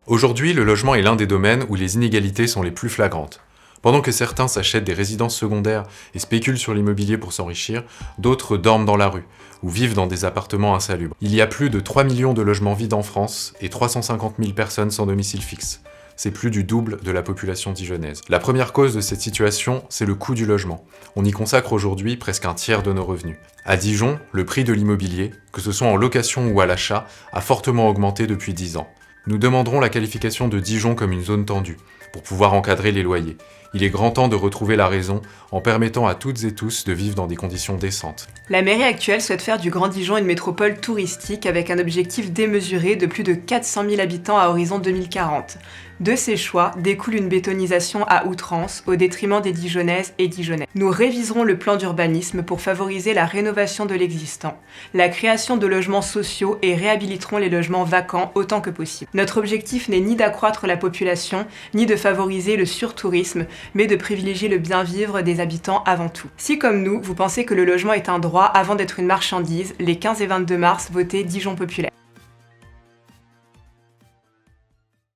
Aujourd'hui, le logement est l'un des domaines où les inégalités sont les plus flagrantes. Pendant que certains s'achètent des résidences secondaires et spéculent sur l'immobilier pour s'enrichir, d'autres dorment dans la rue ou vivent dans des appartements insalubres. Il y a plus de 3 millions de logements vides en France et 350 000 personnes sans domicile fixe. C'est plus du double de la population dijonnaise. La première cause de cette situation, c'est le coût du logement. On y consacre aujourd'hui presque un tiers de nos revenus. À Dijon, le prix de l'immobilier, que ce soit en location ou à l'achat, a fortement augmenté depuis 10 ans. Nous demanderons la qualification de Dijon comme une zone tendue, pour pouvoir encadrer les loyers. Il est grand temps de retrouver la raison en permettant à toutes et tous de vivre dans des conditions décentes. La mairie actuelle souhaite faire du Grand Dijon une métropole touristique avec un objectif démesuré de plus de 400 000 habitants à horizon 2040. De ces choix découle une bétonisation à outrance au détriment des Dijonnaises et Dijonnais. Nous réviserons le plan d'urbanisme pour favoriser la rénovation de l'existant, la création de logements sociaux et réhabiliterons les logements vacants autant que possible. Notre objectif n'est ni d'accroître la population, ni de favoriser le surtourisme, mais de privilégier le bien-vivre des habitants avant tout. Si comme nous, vous pensez que le logement est un droit avant d'être une marchandise, les 15 et 22 mars, votez Dijon Populaire.